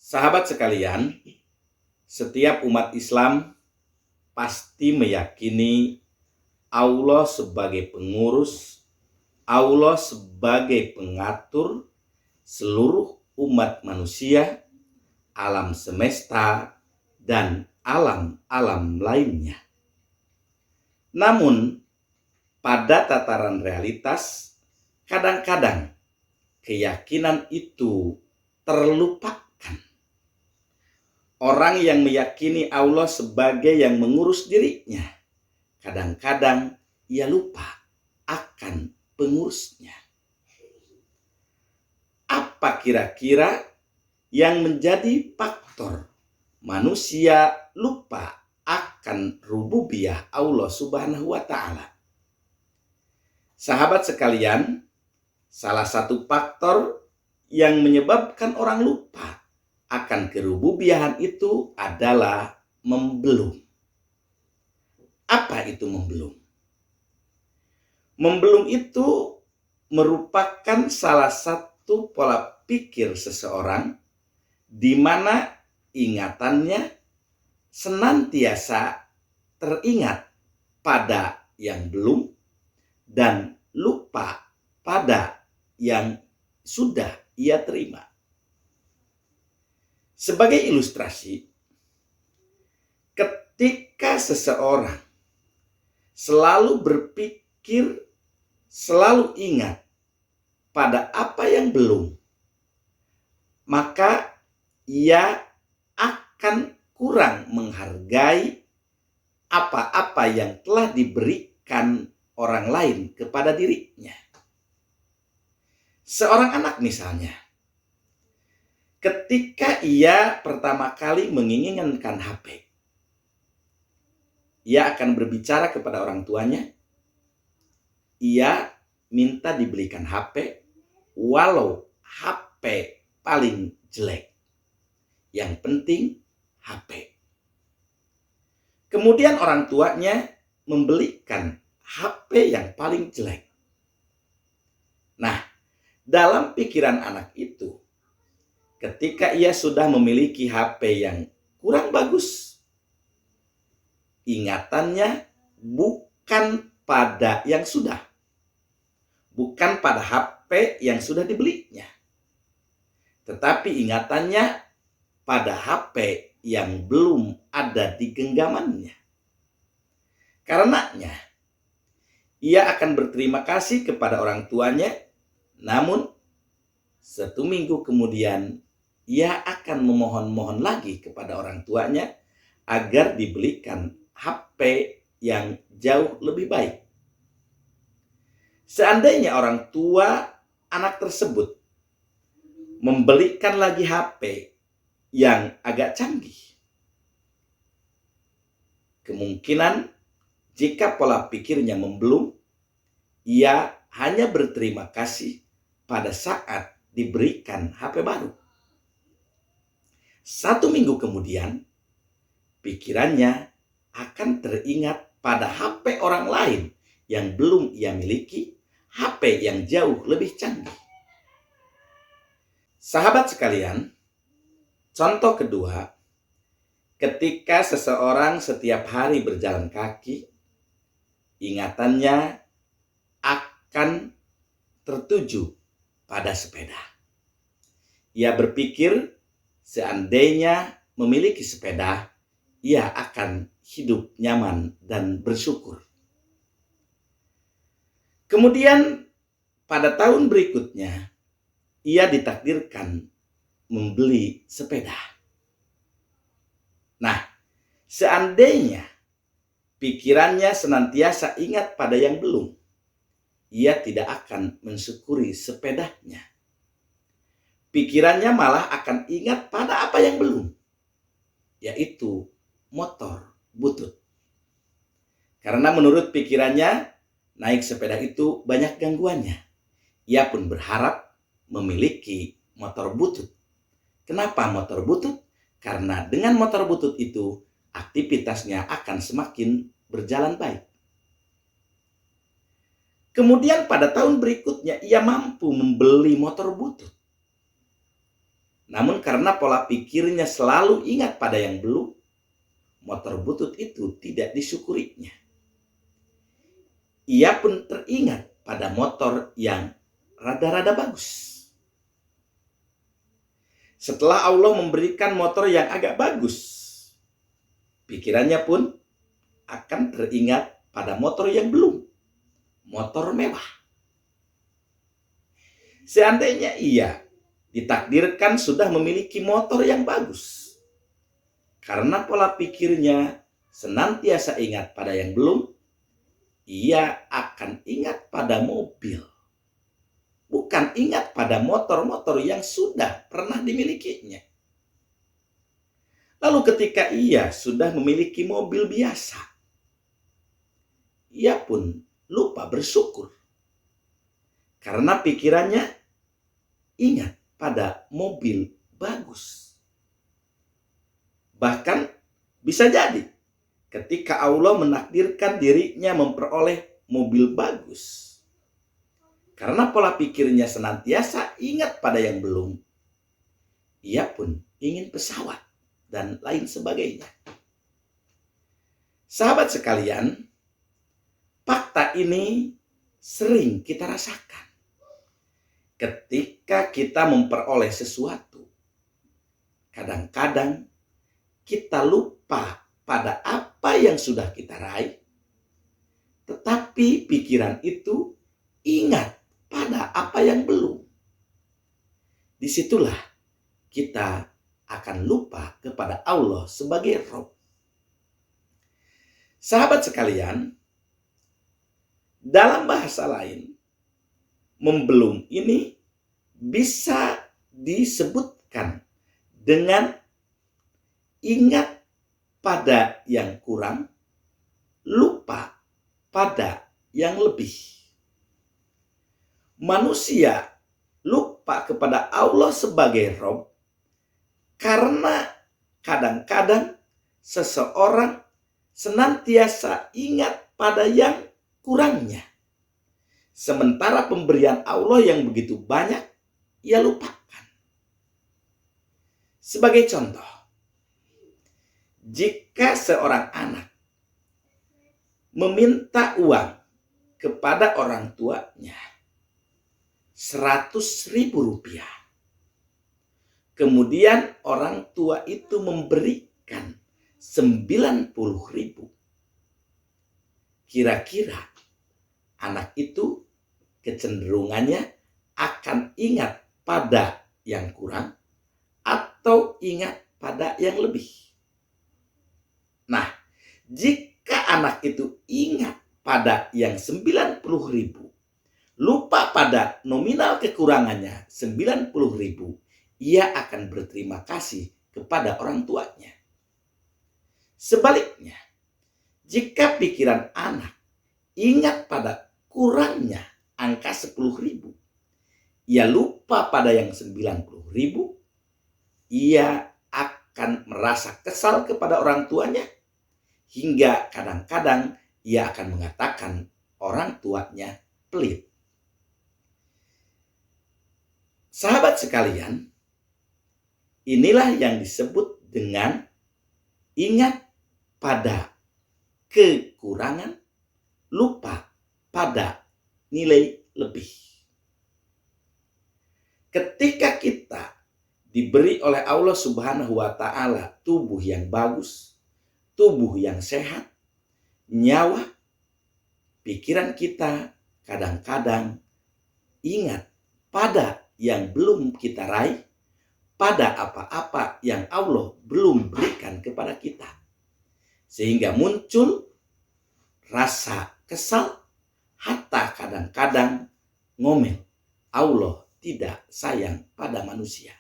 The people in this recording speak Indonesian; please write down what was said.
Sahabat sekalian, setiap umat Islam pasti meyakini Allah sebagai pengurus, Allah sebagai pengatur seluruh umat manusia, alam semesta, dan alam-alam lainnya. Namun, pada tataran realitas, kadang-kadang keyakinan itu terlupakan. Orang yang meyakini Allah sebagai yang mengurus dirinya, kadang-kadang ia lupa akan pengurusnya. Apa kira-kira yang menjadi faktor manusia lupa akan rububiyah Allah Subhanahu wa Ta'ala? Sahabat sekalian, salah satu faktor yang menyebabkan orang lupa akan kerububiahan itu adalah membelum. Apa itu membelum? Membelum itu merupakan salah satu pola pikir seseorang di mana ingatannya senantiasa teringat pada yang belum dan lupa pada yang sudah ia terima. Sebagai ilustrasi, ketika seseorang selalu berpikir, selalu ingat pada apa yang belum, maka ia akan kurang menghargai apa-apa yang telah diberikan orang lain kepada dirinya. Seorang anak misalnya, ketika ia pertama kali menginginkan HP, ia akan berbicara kepada orang tuanya. Ia minta dibelikan HP, walau HP paling jelek. Yang penting HP. Kemudian orang tuanya membelikan HP yang paling jelek. Nah, dalam pikiran anak itu, ketika ia sudah memiliki HP yang kurang bagus, ingatannya bukan pada yang sudah, bukan pada HP yang sudah dibelinya, tetapi ingatannya pada HP yang belum ada di genggamannya. Karenanya, ia akan berterima kasih kepada orang tuanya, namun 1 minggu kemudian ia akan memohon-mohon lagi kepada orang tuanya agar dibelikan HP yang jauh lebih baik. Seandainya orang tua anak tersebut membelikan lagi HP yang agak canggih, kemungkinan jika pola pikirnya membelum, ia hanya berterima kasih pada saat diberikan HP baru. 1 minggu kemudian, pikirannya akan teringat pada HP orang lain yang belum ia miliki, HP yang jauh lebih canggih. Sahabat sekalian, contoh kedua, ketika seseorang setiap hari berjalan kaki, ingatannya akan tertuju pada sepeda. Ia berpikir seandainya memiliki sepeda, ia akan hidup nyaman dan bersyukur. Kemudian pada tahun berikutnya, ia ditakdirkan membeli sepeda. Nah, seandainya pikirannya senantiasa ingat pada yang belum, ia tidak akan mensyukuri sepedanya. Pikirannya malah akan ingat pada apa yang belum, yaitu motor butut. Karena menurut pikirannya, naik sepeda itu banyak gangguannya. Ia pun berharap memiliki motor butut. Kenapa motor butut? Karena dengan motor butut itu, aktivitasnya akan semakin berjalan baik. Kemudian pada tahun berikutnya ia mampu membeli motor butut. Namun karena pola pikirnya selalu ingat pada yang belum, motor butut itu tidak disyukurinya. Ia pun teringat pada motor yang rada-rada bagus. Setelah Allah memberikan motor yang agak bagus, pikirannya pun akan teringat pada motor yang belum, motor mewah. Seandainya ia ditakdirkan sudah memiliki motor yang bagus, karena pola pikirnya senantiasa ingat pada yang belum, ia akan ingat pada mobil. Bukan ingat pada motor-motor yang sudah pernah dimilikinya. Lalu ketika ia sudah memiliki mobil biasa, ia pun lupa bersyukur. Karena pikirannya ingat pada mobil bagus. Bahkan bisa jadi ketika Allah menakdirkan dirinya memperoleh mobil bagus, karena pola pikirnya senantiasa ingat pada yang belum, ia pun ingin pesawat dan lain sebagainya. Sahabat sekalian, fakta ini sering kita rasakan. Ketika kita memperoleh sesuatu, kadang-kadang kita lupa pada apa yang sudah kita raih, tetapi pikiran itu ingat pada apa yang belum. Disitulah kita akan lupa kepada Allah sebagai Rabb. Sahabat sekalian, dalam bahasa lain, membelum ini bisa disebutkan dengan ingat pada yang kurang, lupa pada yang lebih. Manusia lupa kepada Allah sebagai Rabb karena kadang-kadang seseorang senantiasa ingat pada yang kurangnya. Sementara pemberian Allah yang begitu banyak, ia lupakan. Sebagai contoh, jika seorang anak meminta uang kepada orang tuanya, 100.000 rupiah. Kemudian orang tua itu memberikan 90.000. Kira-kira anak itu kecenderungannya akan ingat pada yang kurang atau ingat pada yang lebih. Nah, jika anak itu ingat pada yang 90.000, lupa pada nominal kekurangannya 90.000, ia akan berterima kasih kepada orang tuanya. Sebaliknya, jika pikiran anak ingat pada kurangnya angka 10.000, ia lupa pada yang 90.000, ia akan merasa kesal kepada orang tuanya, hingga kadang-kadang ia akan mengatakan orang tuanya pelit. Sahabat sekalian, inilah yang disebut dengan ingat pada kekurangan, lupa pada nilai lebih. Ketika kita diberi oleh Allah Subhanahu wa Ta'ala tubuh yang bagus, tubuh yang sehat, nyawa, pikiran kita kadang-kadang ingat pada yang belum kita raih, pada apa-apa yang Allah belum berikan kepada kita. Sehingga muncul rasa kesal, hatta kadang-kadang ngomel. Allah tidak sayang pada manusia.